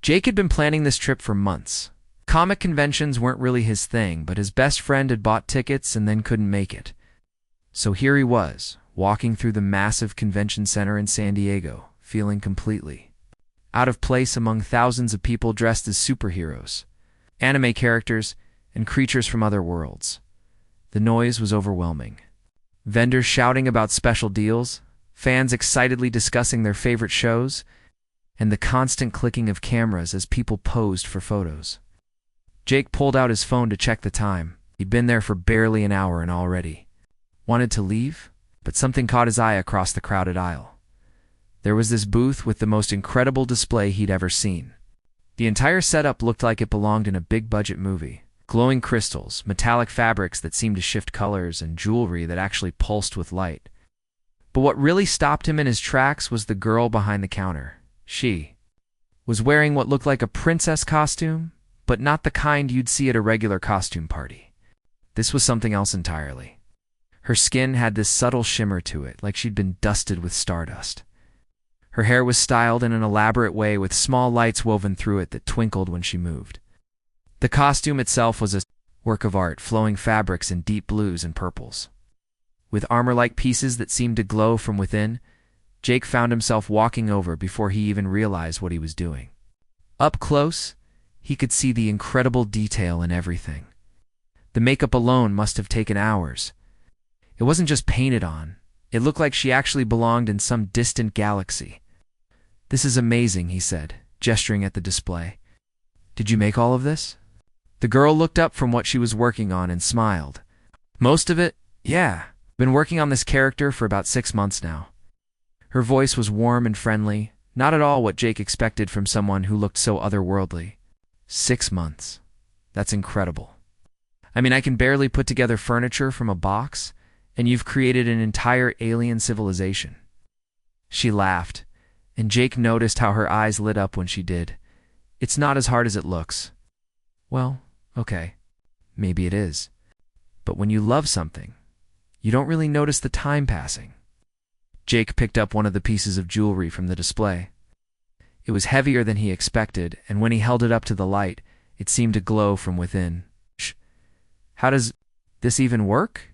Jake had been planning this trip for months. Comic conventions weren't really his thing, but his best friend had bought tickets and then couldn't make it. So here he was, walking through the massive convention center in San Diego, feeling completely out of place among thousands of people dressed as superheroes, anime characters, and creatures from other worlds. The noise was overwhelming. Vendors shouting about special deals, fans excitedly discussing their favorite shows, and the constant clicking of cameras as people posed for photos. Jake pulled out his phone to check the time. He'd been there for barely an hour and already wanted to leave, but something caught his eye across the crowded aisle. There was this booth with the most incredible display he'd ever seen. The entire setup looked like it belonged in a big-budget movie. Glowing crystals, metallic fabrics that seemed to shift colors, and jewelry that actually pulsed with light. But what really stopped him in his tracks was the girl behind the counter. She was wearing what looked like a princess costume, but not the kind you'd see at a regular costume party. This was something else entirely. Her skin had this subtle shimmer to it, like she'd been dusted with stardust. Her hair was styled in an elaborate way with small lights woven through it that twinkled when she moved. The costume itself was a work of art, flowing fabrics in deep blues and purples. With armor-like pieces that seemed to glow from within, Jake found himself walking over before he even realized what he was doing. Up close, he could see the incredible detail in everything. The makeup alone must have taken hours. It wasn't just painted on. It looked like she actually belonged in some distant galaxy. "This is amazing," he said, gesturing at the display. "Did you make all of this?" The girl looked up from what she was working on and smiled. "Most of it? Yeah. Been working on this character for about 6 months now." Her voice was warm and friendly, not at all what Jake expected from someone who looked so otherworldly. 6 months. That's incredible. I mean, I can barely put together furniture from a box, and you've created an entire alien civilization. She laughed, and Jake noticed how her eyes lit up when she did. "It's not as hard as it looks." "Well, okay. Maybe it is. But when you love something, you don't really notice the time passing." Jake picked up one of the pieces of jewelry from the display. It was heavier than he expected, and when he held it up to the light, it seemed to glow from within. "Shh. How does this even work?"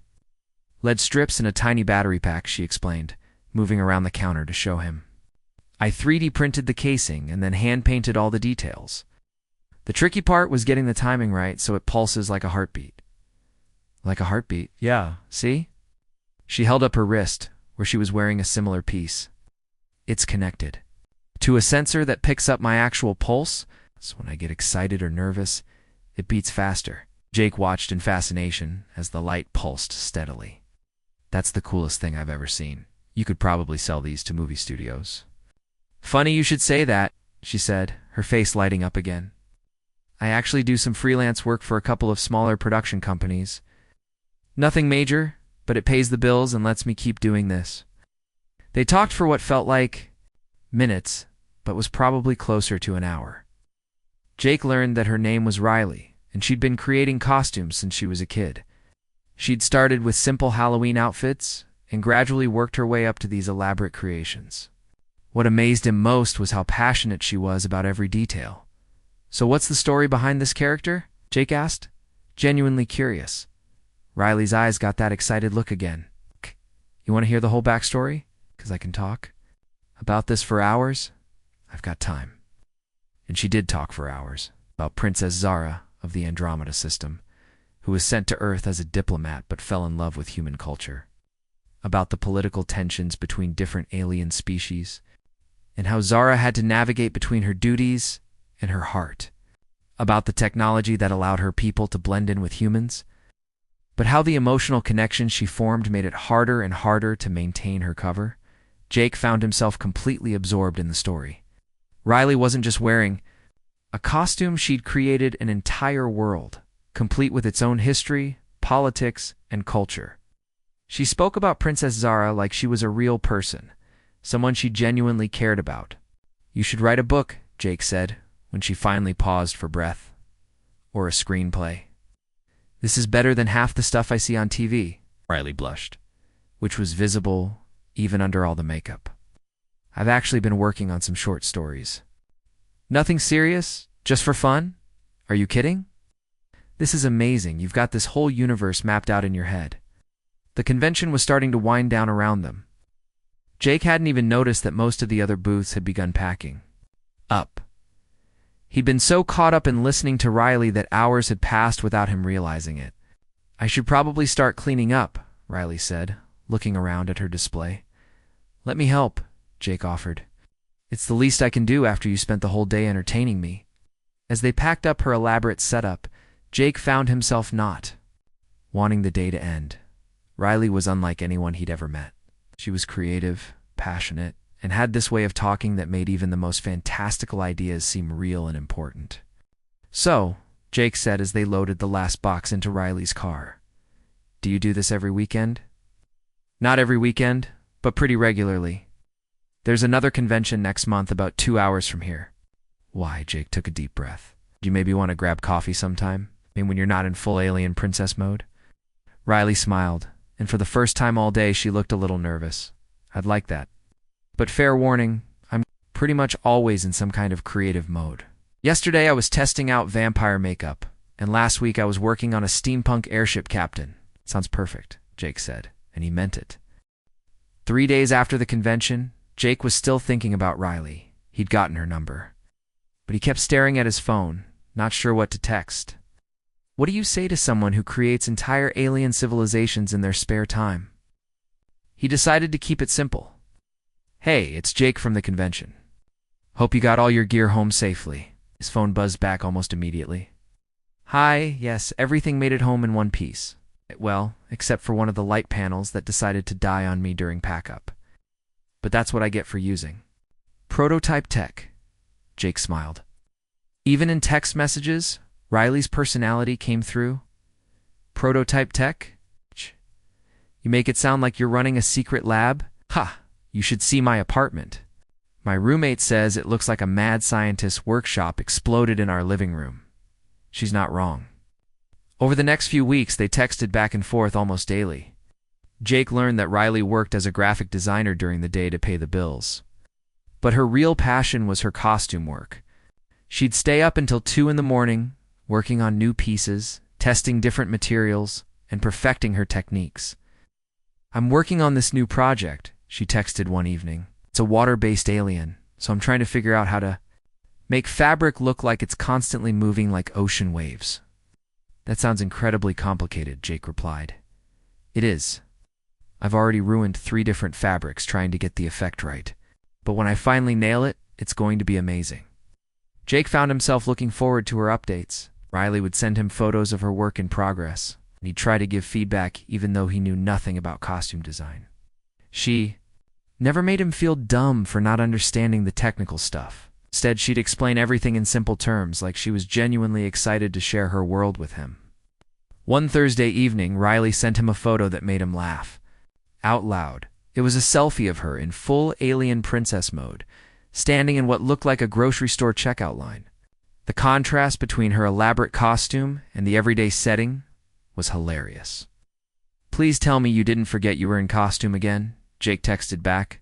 "LED strips and a tiny battery pack," she explained, moving around the counter to show him. "I 3D printed the casing and then hand-painted all the details. The tricky part was getting the timing right so it pulses like a heartbeat." "Like a heartbeat?" "Yeah, see?" She held up her wrist, where she was wearing a similar piece. "It's connected to a sensor that picks up my actual pulse, so when I get excited or nervous, it beats faster." Jake watched in fascination as the light pulsed steadily. "That's the coolest thing I've ever seen. You could probably sell these to movie studios." "Funny you should say that," she said, her face lighting up again. "I actually do some freelance work for a couple of smaller production companies. Nothing major, but it pays the bills and lets me keep doing this." They talked for what felt like minutes, but was probably closer to an hour. Jake learned that her name was Riley, and she'd been creating costumes since she was a kid. She'd started with simple Halloween outfits and gradually worked her way up to these elaborate creations. What amazed him most was how passionate she was about every detail. "So what's the story behind this character?" Jake asked, genuinely curious. Riley's eyes got that excited look again. "You want to hear the whole backstory? 'Cause I can talk about this for hours. I've got time." And she did talk for hours about Princess Zara of the Andromeda system, who was sent to Earth as a diplomat but fell in love with human culture. About the political tensions between different alien species, and how Zara had to navigate between her duties and her heart. About the technology that allowed her people to blend in with humans, but how the emotional connection she formed made it harder and harder to maintain her cover. Jake found himself completely absorbed in the story. Riley wasn't just wearing a costume, she'd created an entire world, complete with its own history, politics, and culture. She spoke about Princess Zara like she was a real person, someone she genuinely cared about. "You should write a book," Jake said, when she finally paused for breath. "Or a screenplay." "This is better than half the stuff I see on TV," Riley blushed, which was visible even under all the makeup. "I've actually been working on some short stories." Nothing serious? Just for fun? Are you kidding? This is amazing. You've got this whole universe mapped out in your head. The convention was starting to wind down around them. Jake hadn't even noticed that most of the other booths had begun packing up. He'd been so caught up in listening to Riley that hours had passed without him realizing it. I should probably start cleaning up, Riley said, looking around at her display. Let me help, Jake offered. It's the least I can do after you spent the whole day entertaining me. As they packed up her elaborate setup, Jake found himself not wanting the day to end. Riley was unlike anyone he'd ever met. She was creative, passionate, and had this way of talking that made even the most fantastical ideas seem real and important. So, Jake said as they loaded the last box into Riley's car, do you do this every weekend? Not every weekend, but pretty regularly. There's another convention next month about 2 hours from here. Why? Jake took a deep breath. Do you maybe want to grab coffee sometime? I mean, when you're not in full alien princess mode? Riley smiled, and for the first time all day she looked a little nervous. I'd like that. But fair warning, I'm pretty much always in some kind of creative mode. Yesterday I was testing out vampire makeup, and last week I was working on a steampunk airship captain. Sounds perfect, Jake said, and he meant it. 3 days after the convention, Jake was still thinking about Riley. He'd gotten her number. But he kept staring at his phone, not sure what to text. What do you say to someone who creates entire alien civilizations in their spare time? He decided to keep it simple. Hey, it's Jake from the convention. Hope you got all your gear home safely. His phone buzzed back almost immediately. Hi, yes, everything made it home in one piece. Well, except for one of the light panels that decided to die on me during pack-up. But that's what I get for using prototype tech. Jake smiled. Even in text messages, Riley's personality came through. Prototype tech? You make it sound like you're running a secret lab? Ha! You should see my apartment. My roommate says it looks like a mad scientist's workshop exploded in our living room. She's not wrong. Over the next few weeks, they texted back and forth almost daily. Jake learned that Riley worked as a graphic designer during the day to pay the bills. But her real passion was her costume work. She'd stay up until 2 in the morning, working on new pieces, testing different materials, and perfecting her techniques. I'm working on this new project, she texted one evening. It's a water-based alien, so I'm trying to figure out how to make fabric look like it's constantly moving like ocean waves. That sounds incredibly complicated, Jake replied. It is. I've already ruined 3 different fabrics trying to get the effect right. But when I finally nail it, it's going to be amazing. Jake found himself looking forward to her updates. Riley would send him photos of her work in progress, and he'd try to give feedback even though he knew nothing about costume design. She never made him feel dumb for not understanding the technical stuff. Instead, she'd explain everything in simple terms, like she was genuinely excited to share her world with him. One Thursday evening, Riley sent him a photo that made him laugh. Out loud. It was a selfie of her in full alien princess mode, standing in what looked like a grocery store checkout line. The contrast between her elaborate costume and the everyday setting was hilarious. Please tell me you didn't forget you were in costume again, Jake texted back.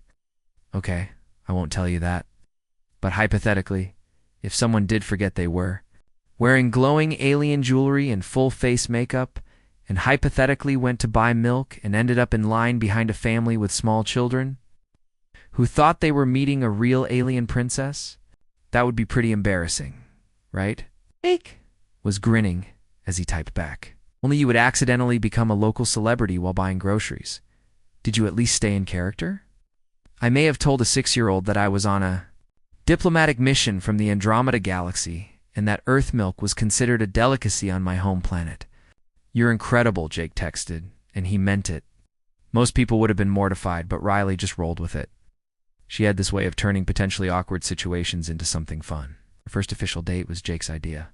Okay, I won't tell you that. But hypothetically, if someone did forget they were, wearing glowing alien jewelry and full face makeup, and hypothetically went to buy milk and ended up in line behind a family with small children, who thought they were meeting a real alien princess, that would be pretty embarrassing, right? Jake was grinning as he typed back. Only you would accidentally become a local celebrity while buying groceries. Did you at least stay in character? I may have told a 6-year-old that I was on a diplomatic mission from the Andromeda Galaxy, and that Earth milk was considered a delicacy on my home planet. You're incredible, Jake texted, and he meant it. Most people would have been mortified, but Riley just rolled with it. She had this way of turning potentially awkward situations into something fun. Her first official date was Jake's idea.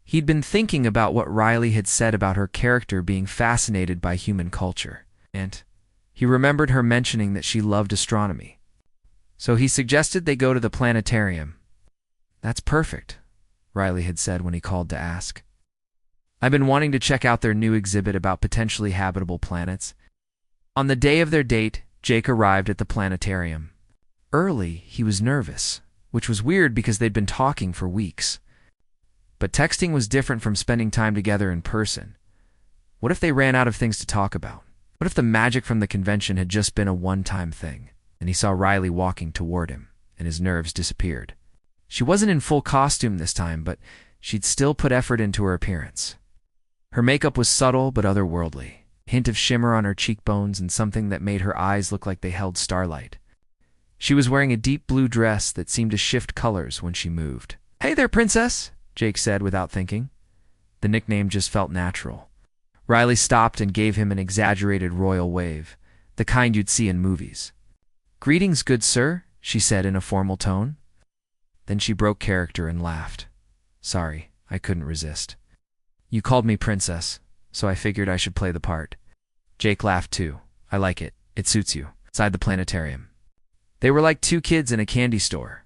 He'd been thinking about what Riley had said about her character being fascinated by human culture, and he remembered her mentioning that she loved astronomy. So he suggested they go to the planetarium. That's perfect, Riley had said when he called to ask. I've been wanting to check out their new exhibit about potentially habitable planets. On the day of their date, Jake arrived at the planetarium. Early, he was nervous, which was weird because they'd been talking for weeks. But texting was different from spending time together in person. What if they ran out of things to talk about? What if the magic from the convention had just been a one-time thing, and he saw Riley walking toward him, and his nerves disappeared? She wasn't in full costume this time, but she'd still put effort into her appearance. Her makeup was subtle but otherworldly, a hint of shimmer on her cheekbones and something that made her eyes look like they held starlight. She was wearing a deep blue dress that seemed to shift colors when she moved. "Hey there, princess," Jake said without thinking. The nickname just felt natural. Riley stopped and gave him an exaggerated royal wave, the kind you'd see in movies. "Greetings, good sir," she said in a formal tone. Then she broke character and laughed. "Sorry, I couldn't resist. You called me princess, so I figured I should play the part." Jake laughed too. "I like it. It suits you." Inside the planetarium, they were like two kids in a candy store.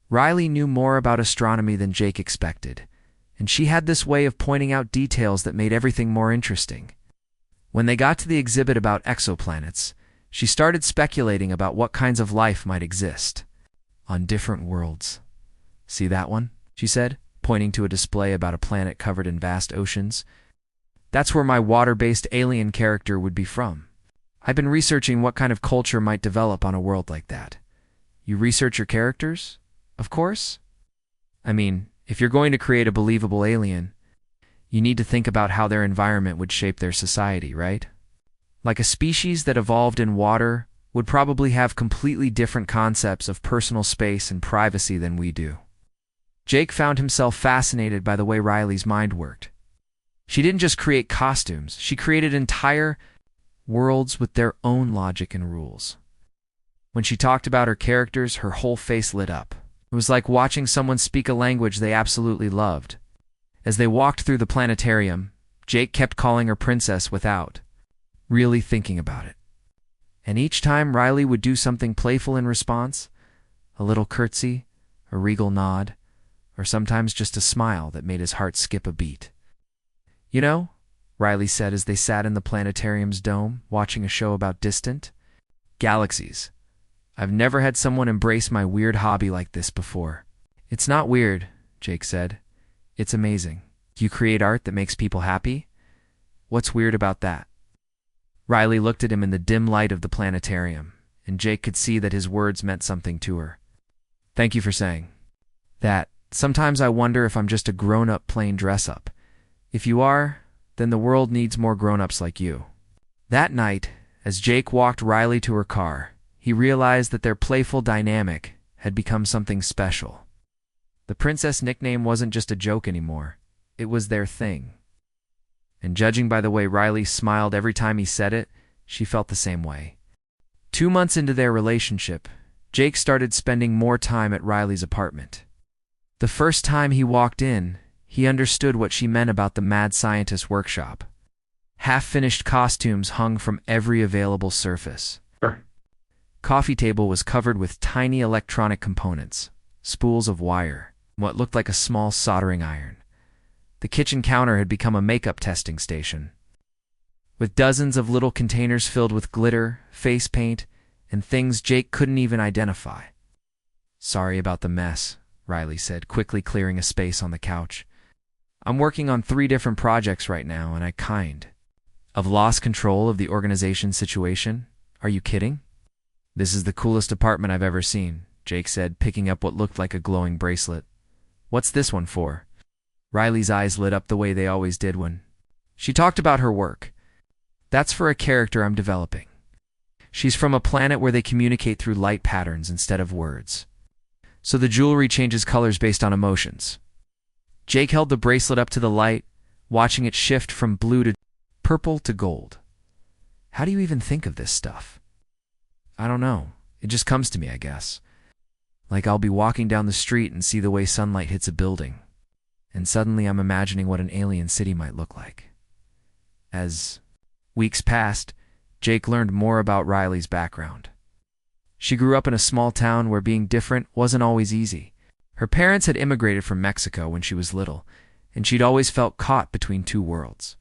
Riley knew more about astronomy than Jake expected, and she had this way of pointing out details that made everything more interesting. When they got to the exhibit about exoplanets, she started speculating about what kinds of life might exist on different worlds. "See that one?" she said, pointing to a display about a planet covered in vast oceans. "That's where my water-based alien character would be from. I've been researching what kind of culture might develop on a world like that." "You research your characters? Of course? I mean, if you're going to create a believable alien, you need to think about how their environment would shape their society, right? Like a species that evolved in water would probably have completely different concepts of personal space and privacy than we do." Jake found himself fascinated by the way Riley's mind worked. She didn't just create costumes, she created entire worlds with their own logic and rules. When she talked about her characters, her whole face lit up. It was like watching someone speak a language they absolutely loved. As they walked through the planetarium, Jake kept calling her princess without really thinking about it. And each time Riley would do something playful in response, a little curtsy, a regal nod, or sometimes just a smile that made his heart skip a beat. "You know," Riley said as they sat in the planetarium's dome, watching a show about distant galaxies, "I've never had someone embrace my weird hobby like this before." "It's not weird," Jake said. "It's amazing. You create art that makes people happy? What's weird about that?" Riley looked at him in the dim light of the planetarium, and Jake could see that his words meant something to her. "Thank you for saying that. Sometimes I wonder if I'm just a grown-up playing dress-up. If you are, then the world needs more grown-ups like you." That night, as Jake walked Riley to her car, he realized that their playful dynamic had become something special. The princess nickname wasn't just a joke anymore. It was their thing. And judging by the way Riley smiled every time he said it, she felt the same way. 2 months into their relationship, Jake started spending more time at Riley's apartment. The first time he walked in, he understood what she meant about the mad scientist workshop. Half-finished costumes hung from every available surface. Coffee table was covered with tiny electronic components, spools of wire, what looked like a small soldering iron. The kitchen counter had become a makeup testing station, with dozens of little containers filled with glitter, face paint, and things Jake couldn't even identify. "Sorry about the mess," Riley said, quickly clearing a space on the couch. "I'm working on 3 different projects right now, and I kind of lost control of the organization situation. Are you kidding?" "This is the coolest apartment I've ever seen," Jake said, picking up what looked like a glowing bracelet. "What's this one for?" Riley's eyes lit up the way they always did when she talked about her work. "That's for a character I'm developing. She's from a planet where they communicate through light patterns instead of words. So the jewelry changes colors based on emotions." Jake held the bracelet up to the light, watching it shift from blue to purple to gold. "How do you even think of this stuff?" "I don't know. It just comes to me, I guess. Like I'll be walking down the street and see the way sunlight hits a building, and suddenly I'm imagining what an alien city might look like." As weeks passed, Jake learned more about Riley's background. She grew up in a small town where being different wasn't always easy. Her parents had immigrated from Mexico when she was little, and she'd always felt caught between 2 worlds.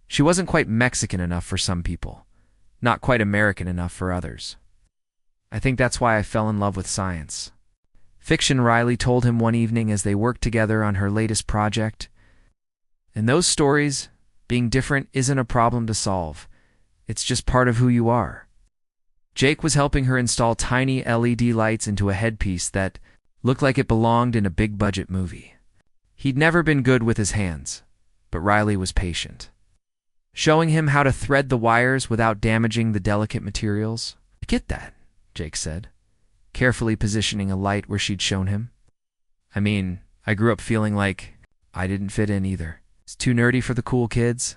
She wasn't quite Mexican enough for some people, not quite American enough for others. "I think that's why I fell in love with science. fiction, Riley told him one evening as they worked together on her latest project. In those stories, being different isn't a problem to solve. It's just part of who you are. Jake was helping her install tiny LED lights into a headpiece that looked like it belonged in a big-budget movie. He'd never been good with his hands, but Riley was patient, showing him how to thread the wires without damaging the delicate materials. "I get that," Jake said, carefully positioning a light where she'd shown him. "I mean, I grew up feeling like I didn't fit in either. It's too nerdy for the cool kids,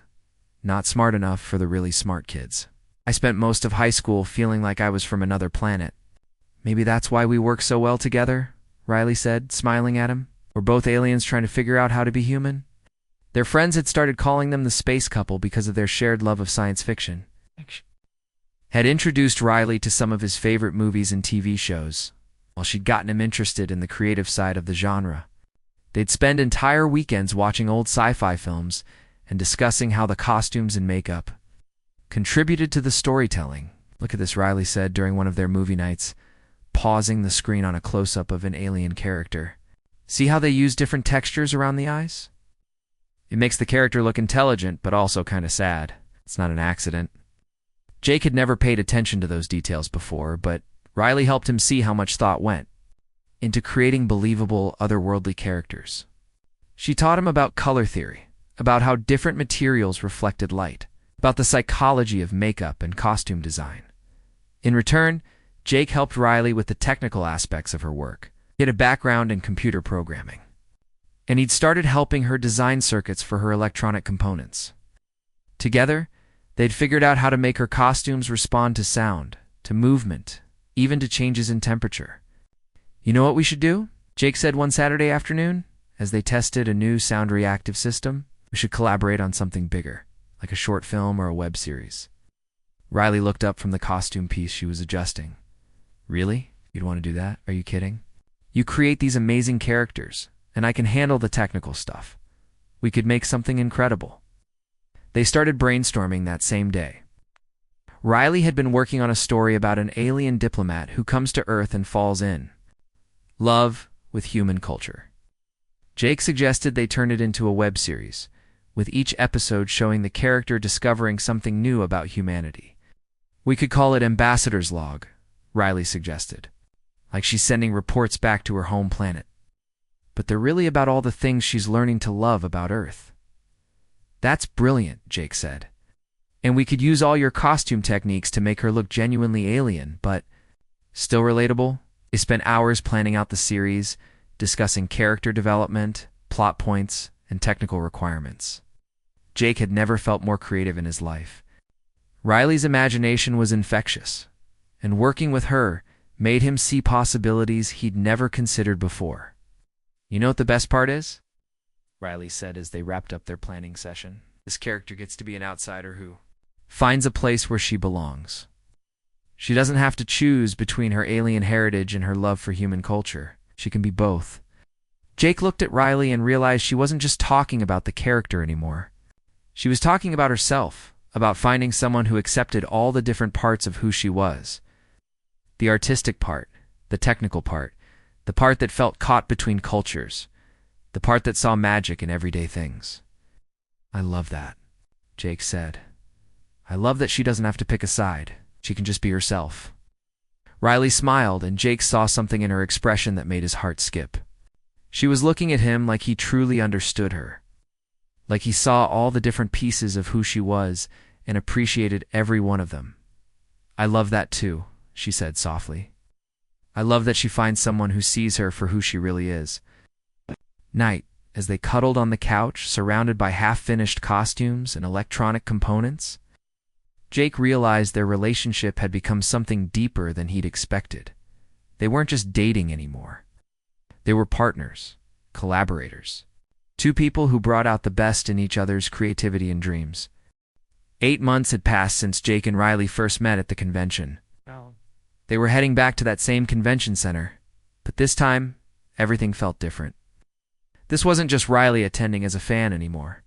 not smart enough for the really smart kids. I spent most of high school feeling like I was from another planet. Maybe that's why we work so well together," Riley said, smiling at him. "We're both aliens trying to figure out how to be human." Their friends had started calling them the space couple because of their shared love of science fiction. Had introduced Riley to some of his favorite movies and TV shows, while she'd gotten him interested in the creative side of the genre. They'd spend entire weekends watching old sci-fi films and discussing how the costumes and makeup contributed to the storytelling. "Look at this," Riley said during one of their movie nights, pausing the screen on a close-up of an alien character. "See how they use different textures around the eyes? It makes the character look intelligent, but also kind of sad. It's not an accident." Jake had never paid attention to those details before, but Riley helped him see how much thought went into creating believable, otherworldly characters. She taught him about color theory, about how different materials reflected light, about the psychology of makeup and costume design. In return, Jake helped Riley with the technical aspects of her work. He had a background in computer programming, and he'd started helping her design circuits for her electronic components. Together, they'd figured out how to make her costumes respond to sound, to movement, even to changes in temperature. "You know what we should do?" Jake said one Saturday afternoon, as they tested a new sound-reactive system. "We should collaborate on something bigger, like a short film or a web series." Riley looked up from the costume piece she was adjusting. "Really? You'd want to do that? Are you kidding? You create these amazing characters, and I can handle the technical stuff. We could make something incredible." They started brainstorming that same day. Riley had been working on a story about an alien diplomat who comes to Earth and falls in love with human culture. Jake suggested they turn it into a web series, with each episode showing the character discovering something new about humanity. "We could call it Ambassador's Log," Riley suggested, like she's sending reports back to her home planet. "But they're really about all the things she's learning to love about Earth." "That's brilliant," Jake said. "And we could use all your costume techniques to make her look genuinely alien, but still relatable." They spent hours planning out the series, discussing character development, plot points, and technical requirements. Jake had never felt more creative in his life. Riley's imagination was infectious, and working with her made him see possibilities he'd never considered before. "You know what the best part is?" Riley said as they wrapped up their planning session. "This character gets to be an outsider who finds a place where she belongs. She doesn't have to choose between her alien heritage and her love for human culture. She can be both." Jake looked at Riley and realized she wasn't just talking about the character anymore. She was talking about herself, about finding someone who accepted all the different parts of who she was. The artistic part, the technical part, the part that felt caught between cultures, the part that saw magic in everyday things. "I love that," Jake said. "I love that she doesn't have to pick a side. She can just be herself." Riley smiled, and Jake saw something in her expression that made his heart skip. She was looking at him like he truly understood her, like he saw all the different pieces of who she was and appreciated every one of them. "I love that too," she said softly. "I love that she finds someone who sees her for who she really is." Night, as they cuddled on the couch, surrounded by half-finished costumes and electronic components, Jake realized their relationship had become something deeper than he'd expected. They weren't just dating anymore. They were partners, collaborators, two people who brought out the best in each other's creativity and dreams. 8 months had passed since Jake and Riley first met at the convention. They were heading back to that same convention center, but this time, everything felt different. This wasn't just Riley attending as a fan anymore.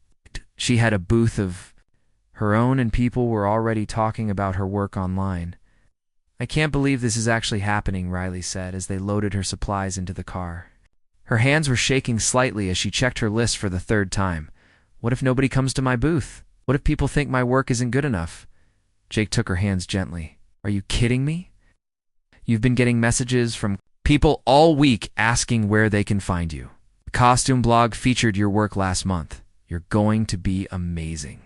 She had a booth of her own, and people were already talking about her work online. I can't believe this is actually happening, Riley said as they loaded her supplies into the car. Her hands were shaking slightly as she checked her list for the third time. What if nobody comes to my booth? What if people think my work isn't good enough? Jake took her hands gently. Are you kidding me? You've been getting messages from people all week asking where they can find you. The costume blog featured your work last month. You're going to be amazing.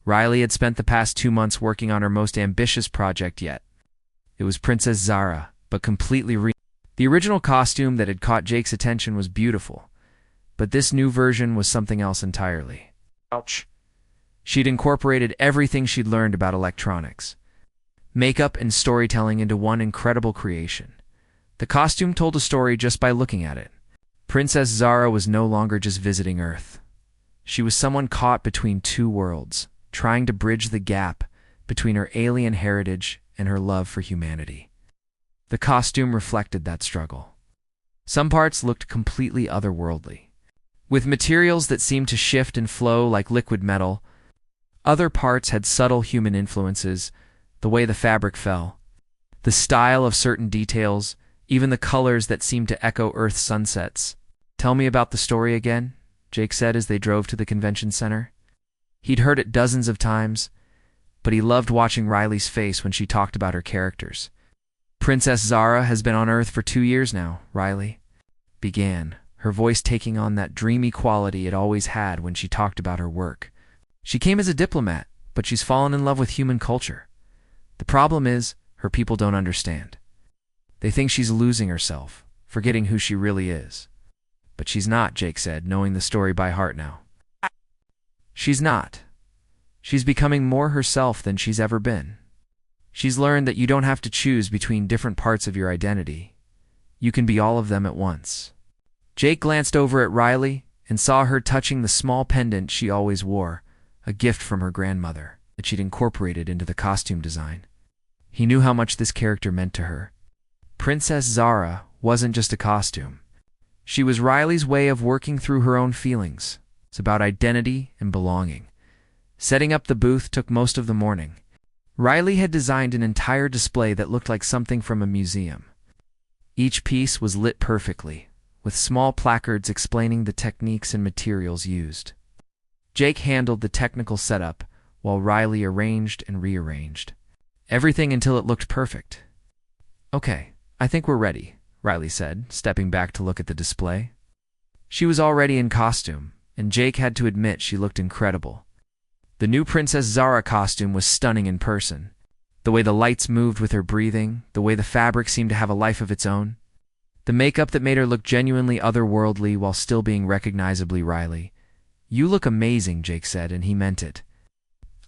Riley had spent the past 2 months working on her most ambitious project yet. It was Princess Zara, but completely The original costume that had caught Jake's attention was beautiful, but this new version was something else entirely. Ouch. She'd incorporated everything she'd learned about electronics, makeup and storytelling into one incredible creation. The costume told a story just by looking at it. Princess Zara was no longer just visiting Earth. She was someone caught between two worlds, trying to bridge the gap between her alien heritage and her love for humanity. The costume reflected that struggle. Some parts looked completely otherworldly, with materials that seemed to shift and flow like liquid metal. Other parts had subtle human influences, the way the fabric fell, the style of certain details, even the colors that seemed to echo Earth's sunsets. Tell me about the story again, Jake said as they drove to the convention center. He'd heard it dozens of times, but he loved watching Riley's face when she talked about her characters. Princess Zara has been on Earth for 2 years now, Riley began, her voice taking on that dreamy quality it always had when she talked about her work. She came as a diplomat, but she's fallen in love with human culture. The problem is, her people don't understand. They think she's losing herself, forgetting who she really is. But she's not, Jake said, knowing the story by heart now. She's not. She's becoming more herself than she's ever been. She's learned that you don't have to choose between different parts of your identity. You can be all of them at once. Jake glanced over at Riley and saw her touching the small pendant she always wore, a gift from her grandmother that she'd incorporated into the costume design. He knew how much this character meant to her. Princess Zara wasn't just a costume. She was Riley's way of working through her own feelings. It's about identity and belonging. Setting up the booth took most of the morning. Riley had designed an entire display that looked like something from a museum. Each piece was lit perfectly, with small placards explaining the techniques and materials used. Jake handled the technical setup, while Riley arranged and rearranged everything until it looked perfect. Okay, I think we're ready, Riley said, stepping back to look at the display. She was already in costume, and Jake had to admit she looked incredible. The new Princess Zara costume was stunning in person. The way the lights moved with her breathing, the way the fabric seemed to have a life of its own. The makeup that made her look genuinely otherworldly while still being recognizably Riley. You look amazing, Jake said, and he meant it.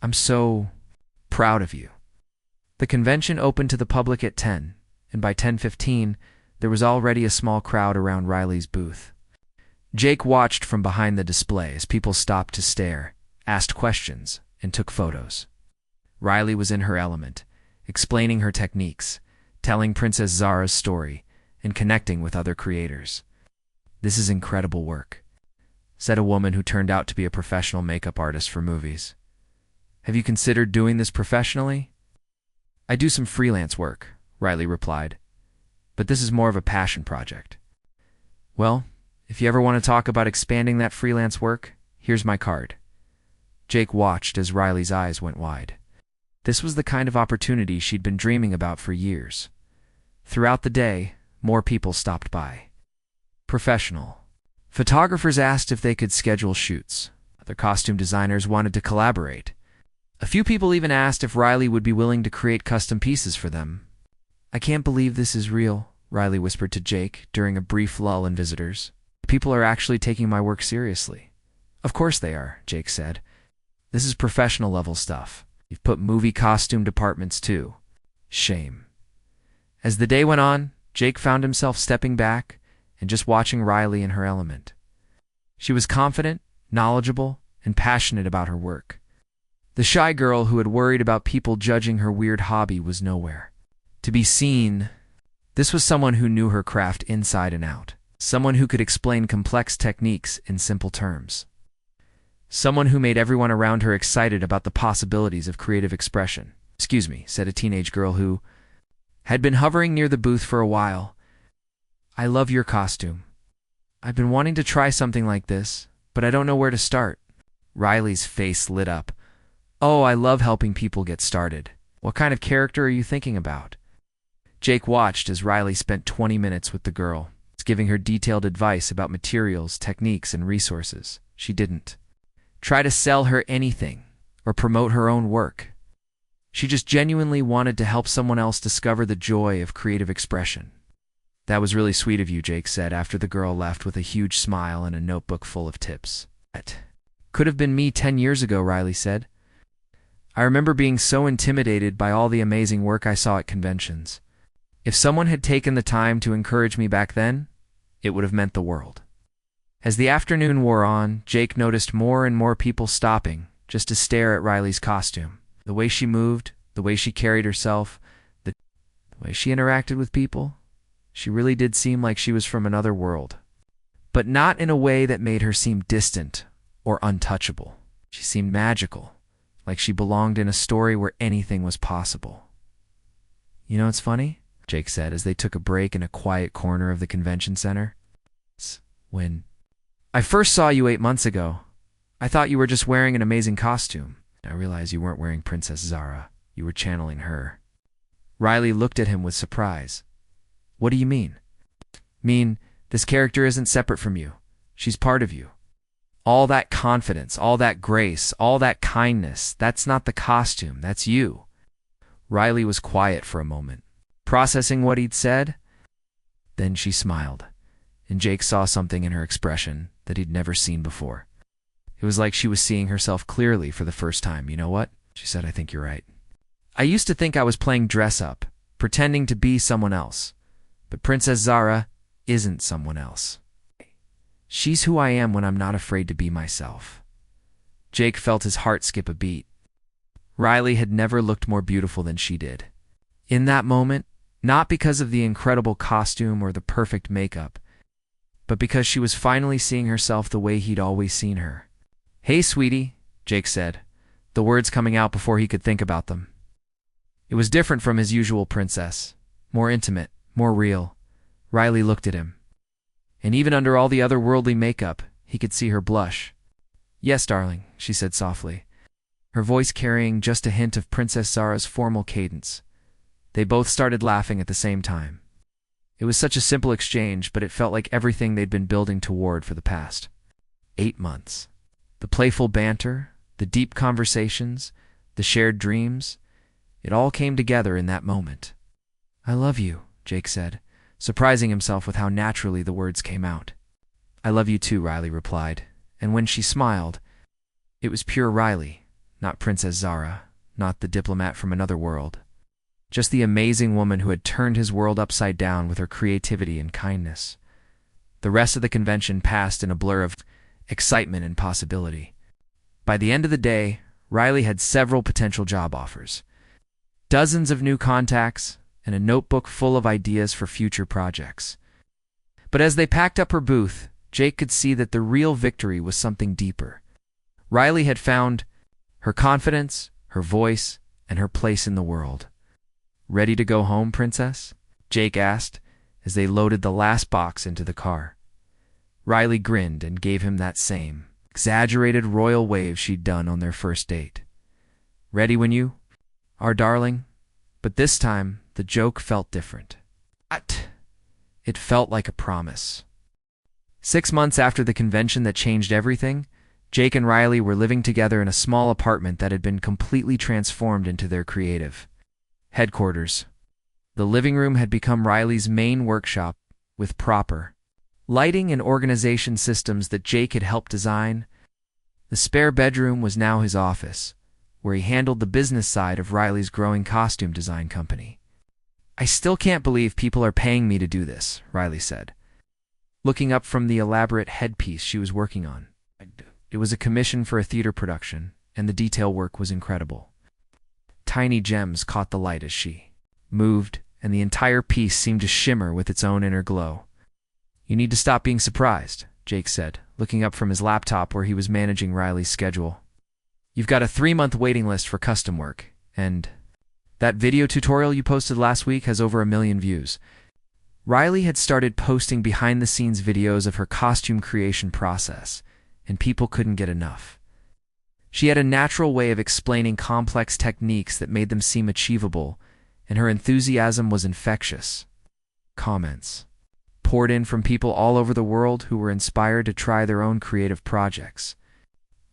I'm so proud of you. The convention opened to the public at 10, and by 10:15, there was already a small crowd around Riley's booth. Jake watched from behind the display as people stopped to stare, asked questions, and took photos. Riley was in her element, explaining her techniques, telling Princess Zara's story, and connecting with other creators. This is incredible work, said a woman who turned out to be a professional makeup artist for movies. Have you considered doing this professionally? I do some freelance work, Riley replied, but this is more of a passion project. Well, if you ever want to talk about expanding that freelance work, here's my card. Jake watched as Riley's eyes went wide. This was the kind of opportunity she'd been dreaming about for years. Throughout the day, more people stopped by. Professional. Photographers asked if they could schedule shoots. Other costume designers wanted to collaborate. A few people even asked if Riley would be willing to create custom pieces for them. I can't believe this is real, Riley whispered to Jake during a brief lull in visitors. People are actually taking my work seriously. Of course they are, Jake said. This is professional level stuff. You've put movie costume departments too. Shame. As the day went on, Jake found himself stepping back and just watching Riley in her element. She was confident, knowledgeable, and passionate about her work. The shy girl who had worried about people judging her weird hobby was nowhere to be seen. This was someone who knew her craft inside and out. Someone who could explain complex techniques in simple terms. Someone who made everyone around her excited about the possibilities of creative expression. Excuse me, said a teenage girl who had been hovering near the booth for a while. "I love your costume. I've been wanting to try something like this, but I don't know where to start." Riley's face lit up. "Oh, I love helping people get started. What kind of character are you thinking about?" Jake watched as Riley spent 20 minutes with the girl, giving her detailed advice about materials, techniques, and resources. She didn't try to sell her anything or promote her own work. She just genuinely wanted to help someone else discover the joy of creative expression. "That was really sweet of you," Jake said after the girl left with a huge smile and a notebook full of tips. "That could have been me 10 years ago," Riley said. "I remember being so intimidated by all the amazing work I saw at conventions. If someone had taken the time to encourage me back then, it would have meant the world." As the afternoon wore on, Jake noticed more and more people stopping just to stare at Riley's costume. The way she moved, the way she carried herself, the way she interacted with people. She really did seem like she was from another world. But not in a way that made her seem distant or untouchable. She seemed magical, like she belonged in a story where anything was possible. "You know what's funny?" Jake said as they took a break in a quiet corner of the convention center. "When I first saw you 8 months ago, I thought you were just wearing an amazing costume. I realized you weren't wearing Princess Zara. You were channeling her." Riley looked at him with surprise. "What do you mean?" "Mean, this character isn't separate from you. She's part of you. All that confidence, all that grace, all that kindness, that's not the costume, that's you." Riley was quiet for a moment, processing what he'd said. Then she smiled, and Jake saw something in her expression that he'd never seen before. It was like she was seeing herself clearly for the first time. "You know what?" she said. "I think you're right. I used to think I was playing dress-up, pretending to be someone else. But Princess Zara isn't someone else. She's who I am when I'm not afraid to be myself." Jake felt his heart skip a beat. Riley had never looked more beautiful than she did. In that moment, not because of the incredible costume or the perfect makeup, but because she was finally seeing herself the way he'd always seen her. "Hey, sweetie," Jake said, the words coming out before he could think about them. It was different from his usual princess, more intimate, more real. Riley looked at him, and even under all the otherworldly makeup, he could see her blush. "Yes, darling," she said softly, her voice carrying just a hint of Princess Zara's formal cadence. They both started laughing at the same time. It was such a simple exchange, but it felt like everything they'd been building toward for the past 8 months. The playful banter, the deep conversations, the shared dreams, it all came together in that moment. "I love you," Jake said, surprising himself with how naturally the words came out. "I love you too," Riley replied, and when she smiled, it was pure Riley, not Princess Zara, not the diplomat from another world. Just the amazing woman who had turned his world upside down with her creativity and kindness. The rest of the convention passed in a blur of excitement and possibility. By the end of the day, Riley had several potential job offers, dozens of new contacts, and a notebook full of ideas for future projects. But as they packed up her booth, Jake could see that the real victory was something deeper. Riley had found her confidence, her voice, and her place in the world. "Ready to go home, Princess?" Jake asked as they loaded the last box into the car. Riley grinned and gave him that same exaggerated royal wave she'd done on their first date. "Ready when you are, darling?" But this time, the joke felt different. It felt like a promise. 6 months after the convention that changed everything, Jake and Riley were living together in a small apartment that had been completely transformed into their creative headquarters. The living room had become Riley's main workshop, with proper lighting and organization systems that Jake had helped design. The spare bedroom was now his office, where he handled the business side of Riley's growing costume design company. "I still can't believe people are paying me to do this," Riley said, looking up from the elaborate headpiece she was working on. It was a commission for a theater production, and the detail work was incredible. Tiny gems caught the light as she moved, and the entire piece seemed to shimmer with its own inner glow. "You need to stop being surprised," Jake said, looking up from his laptop where he was managing Riley's schedule. "You've got a 3-month waiting list for custom work, and That video tutorial you posted last week has over 1 million views. Riley had started posting behind-the-scenes videos of her costume creation process, and people couldn't get enough. She had a natural way of explaining complex techniques that made them seem achievable, and her enthusiasm was infectious. Comments poured in from people all over the world who were inspired to try their own creative projects.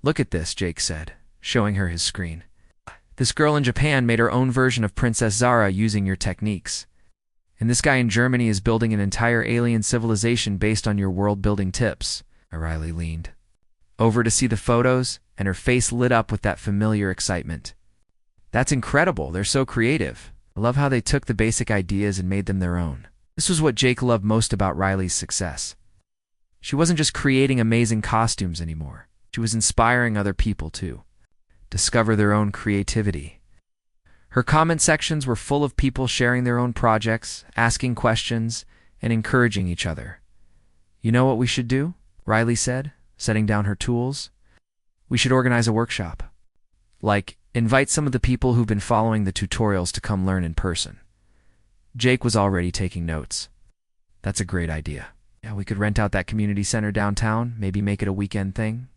"Look at this," Jake said, showing her his screen. "This girl in Japan made her own version of Princess Zara using your techniques. And this guy in Germany is building an entire alien civilization based on your world-building tips." Riley leaned over to see the photos, and her face lit up with that familiar excitement. "That's incredible. They're so creative. I love how they took the basic ideas and made them their own." This was what Jake loved most about Riley's success. She wasn't just creating amazing costumes anymore. She was inspiring other people to discover their own creativity. Her comment sections were full of people sharing their own projects, asking questions, and encouraging each other. "You know what we should do?" Riley said, setting down her tools. "We should organize a workshop. Like, invite some of the people who've been following the tutorials to come learn in person." Jake was already taking notes. "That's a great idea. Yeah, we could rent out that community center downtown, maybe make it a weekend thing.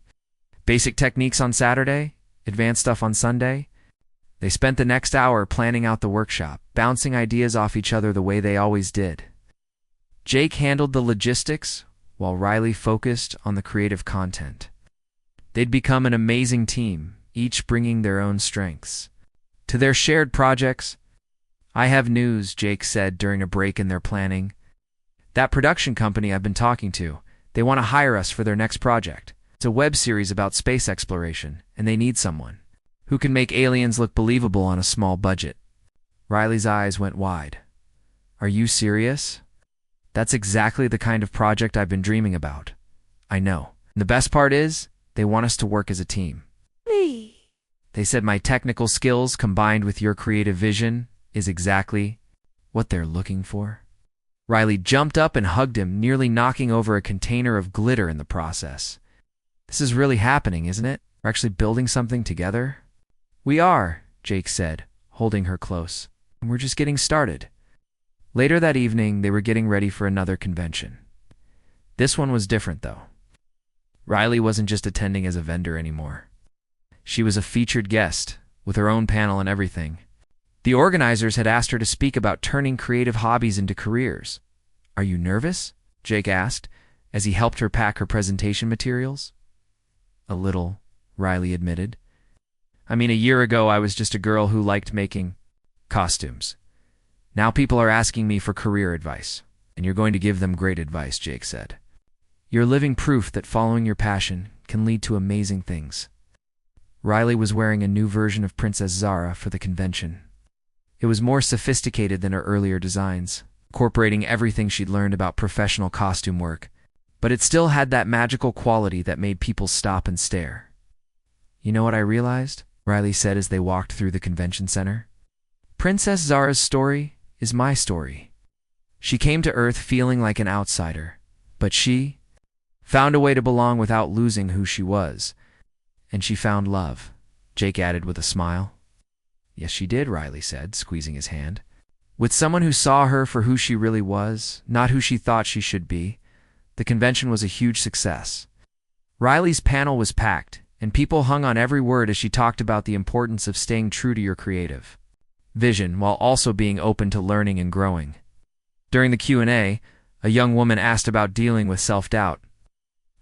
Basic techniques on Saturday, advanced stuff on Sunday." They spent the next hour planning out the workshop, bouncing ideas off each other the way they always did. Jake handled the logistics, while Riley focused on the creative content. They'd become an amazing team, each bringing their own strengths to their shared projects. "I have news," Jake said during a break in their planning. "That production company I've been talking to, they want to hire us for their next project. It's a web series about space exploration, and they need someone who can make aliens look believable on a small budget." Riley's eyes went wide. "Are you serious? That's exactly the kind of project I've been dreaming about." "I know. And the best part is, they want us to work as a team. They said my technical skills combined with your creative vision is exactly what they're looking for." Riley jumped up and hugged him, nearly knocking over a container of glitter in the process. "This is really happening, isn't it? We're actually building something together." "We are," Jake said, holding her close. "And we're just getting started." Later that evening, they were getting ready for another convention. This one was different, though. Riley wasn't just attending as a vendor anymore. She was a featured guest, with her own panel and everything. The organizers had asked her to speak about turning creative hobbies into careers. "Are you nervous?" Jake asked, as he helped her pack her presentation materials. "A little," Riley admitted. "I mean, a year ago I was just a girl who liked making costumes. Now people are asking me for career advice, and you're going to give them great advice," Jake said. "You're living proof that following your passion can lead to amazing things." Riley was wearing a new version of Princess Zara for the convention. It was more sophisticated than her earlier designs, incorporating everything she'd learned about professional costume work, but it still had that magical quality that made people stop and stare. "You know what I realized?" Riley said as they walked through the convention center. "Princess Zara's story is my story. She came to Earth feeling like an outsider, but she found a way to belong without losing who she was. And she found love," Jake added with a smile. "Yes, she did," Riley said, squeezing his hand. "With someone who saw her for who she really was, not who she thought she should be." The convention was a huge success. Riley's panel was packed, and people hung on every word as she talked about the importance of staying true to your creative vision while also being open to learning and growing. During the Q&A, a young woman asked about dealing with self-doubt.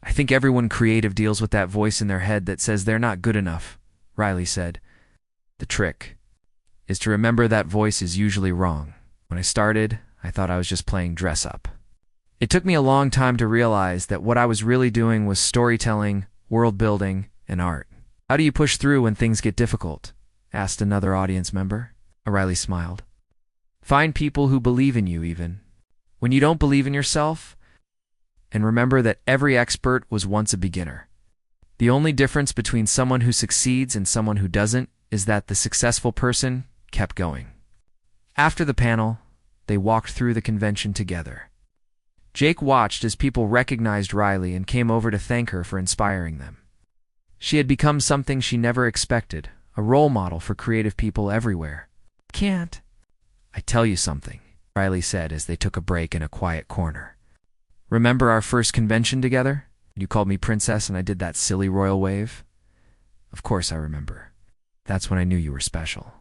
"I think everyone creative deals with that voice in their head that says they're not good enough," Riley said. "The trick is to remember that voice is usually wrong. When I started, I thought I was just playing dress-up. It took me a long time to realize that what I was really doing was storytelling, world-building, and art." "How do you push through when things get difficult?" asked another audience member. Riley smiled. "Find people who believe in you even when you don't believe in yourself, and remember that every expert was once a beginner. The only difference between someone who succeeds and someone who doesn't is that the successful person kept going." After the panel, they walked through the convention together. Jake watched as people recognized Riley and came over to thank her for inspiring them. She had become something she never expected, a role model for creative people everywhere. Can't. I tell you something, Riley said as they took a break in a quiet corner. Remember our first convention together? You called me princess and I did that silly royal wave? Of course I remember. That's when I knew you were special.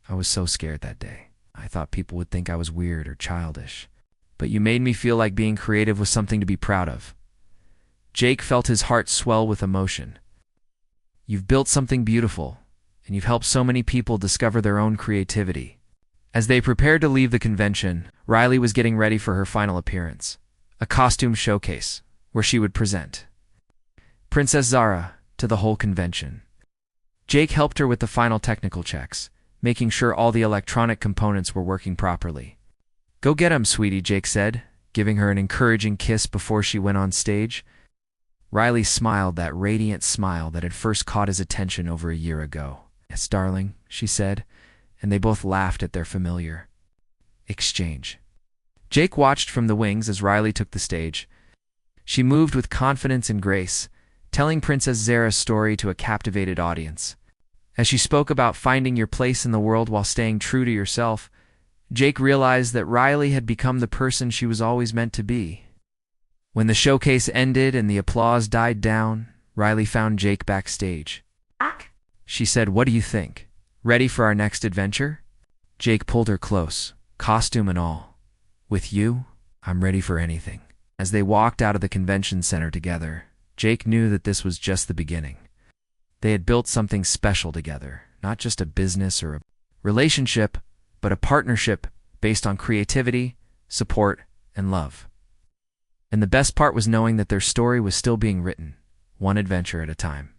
I was so scared that day. I thought people would think I was weird or childish. But you made me feel like being creative was something to be proud of. Jake felt his heart swell with emotion. You've built something beautiful, and you've helped so many people discover their own creativity. As they prepared to leave the convention, Riley was getting ready for her final appearance, a costume showcase, where she would present Princess Zara to the whole convention. Jake helped her with the final technical checks, making sure all the electronic components were working properly. Go get 'em, sweetie, Jake said, giving her an encouraging kiss before she went on stage. Riley smiled that radiant smile that had first caught his attention over a year ago. Yes, darling, she said, and they both laughed at their familiar exchange. Jake watched from the wings as Riley took the stage. She moved with confidence and grace, telling Princess Zara's story to a captivated audience. As she spoke about finding your place in the world while staying true to yourself, Jake realized that Riley had become the person she was always meant to be. When the showcase ended and the applause died down, Riley found Jake backstage. She said, "What do you think? Ready for our next adventure?" Jake pulled her close, costume and all. "With you, I'm ready for anything." As they walked out of the convention center together, Jake knew that this was just the beginning. They had built something special together, not just a business or a relationship, but a partnership based on creativity, support, and love. And the best part was knowing that their story was still being written, one adventure at a time.